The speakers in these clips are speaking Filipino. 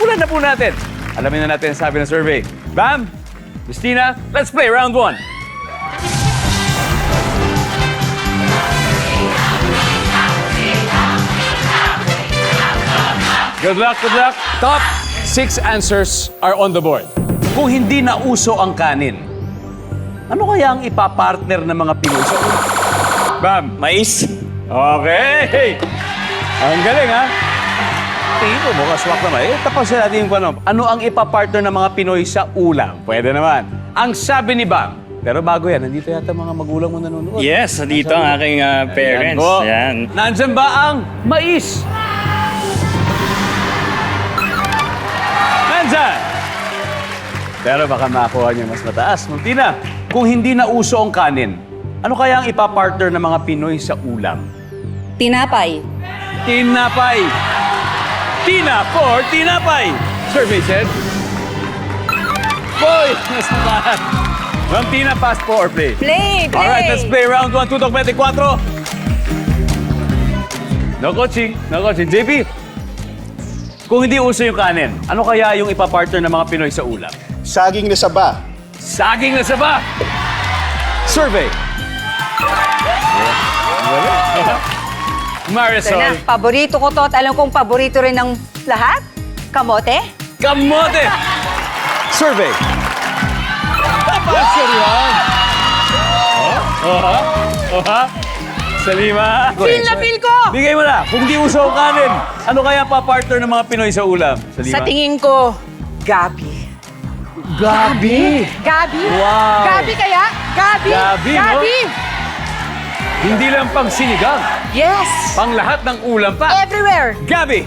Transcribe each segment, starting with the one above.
Simulan na po natin. Alamin na natin ang sabi ng survey. Bam! Christina, let's play round 1. Good luck, good luck. Top 6 answers are on the board. Kung hindi na uso ang kanin, ano kaya ang ipapartner ng mga Pinoy sa ulam? Bam! Mais. Okay! Ang galing, ha? Tingin ko, mukhang swak naman. Tapasin natin yung ano ang ipapartner ng mga Pinoy sa ulam? Pwede naman. Ang sabi ni Bam, pero bago yan, nandito yata mga magulang mo nanonood. Yes, dito ang aking parents. po. Yan. Nandyan ba ang mais? Nandyan! Pero baka makuha niyo mas mataas. Tina, kung hindi na uso ang kanin, ano kaya ang ipapartner ng mga Pinoy sa ulam? Tinapay. Tinapay! Tina for tinapay! Survey said. Boy! Mas mataas. Ma'am Tina, pass po or play? Play! Alright, let's play round 1, tutok 24. No coaching, no coaching. JP, kung hindi uso yung kanin, ano kaya yung ipapartner ng mga Pinoy sa ulam? Saging na saba. Saging na saba! Survey. Ito na, Marisol. paborito ko to at alam kong paborito rin ng lahat. Kamote? Kamote! Survey. Tapos yan. Salima. Feel na feel ko! Bigay mo na. Kung di uso ang kanin, ano kaya pa-partner ng mga Pinoy sa ulam? Salima. Sa tingin ko, Gabi. Gabi. Gabi? Wow. Gabi kaya? Gabi? Gabi, no? Gabi! Hindi lang pang sinigang, Yes! pang lahat ng ulam pa. Everywhere! Gabi!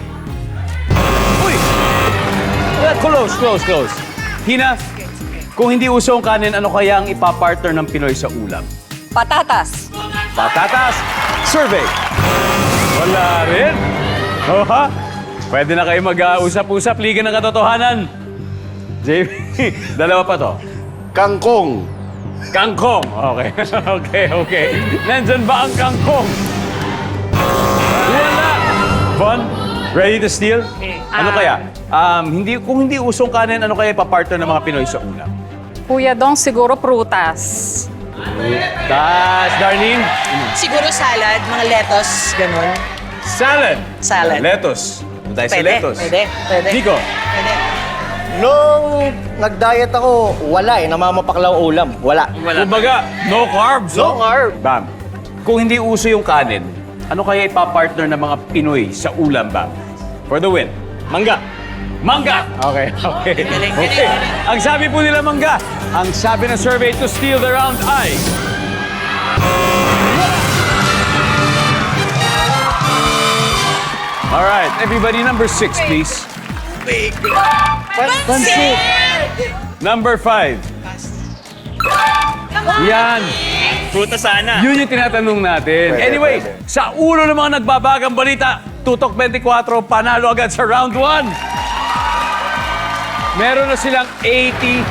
Uy! Close. Hina, kung hindi uso ang kanin, ano kaya ang ipapartner ng Pinoy sa ulam? Patatas. Patatas. Survey. Wala rin. Oha. Pwede na kayo mag-usap-usap. Liga ng Katotohanan. JP, dalawa pa to. Kangkong. Kangkong. Okay. Okay. Nandyan ba ang kangkong? Wala. Von, ready to steal? Ano kaya? Kung hindi usong kanin, ano kaya ipapartner ng mga Pinoy sa ulam? Kuya Dong, siguro prutas. Das, Darlene. Siguro salad, mga lettuce, ganun. Salad. Salad. Lettuce. Doon tayo sa Pwede, lettuce. pwede. Nico. Pwede. Nung nag-diet ako, wala namamapaklaw ulam. Wala. Kumbaga, no carbs. No carb. Bam. Kung hindi uso yung kanin, ano kaya ipapartner ng mga Pinoy sa ulam, Bam? For the win. Mangga. Mangga! Okay. Okay. Ang sabi po nila mangga. Ang sabi ng survey to steal the round ay... Alright, everybody, number 6, please. Pansit! Number 5. Yan. Prutas sana. Yun yung tinatanong natin. Anyway, sa ulo ng mga nagbabagang balita, Tutok 24, panalo agad sa round 1. Meron na silang 81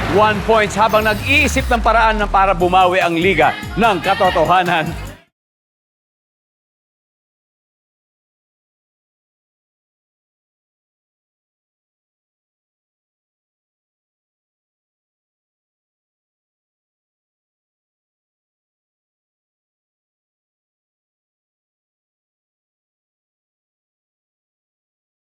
points habang nag-iisip ng paraan na para bumawi ang liga ng katotohanan.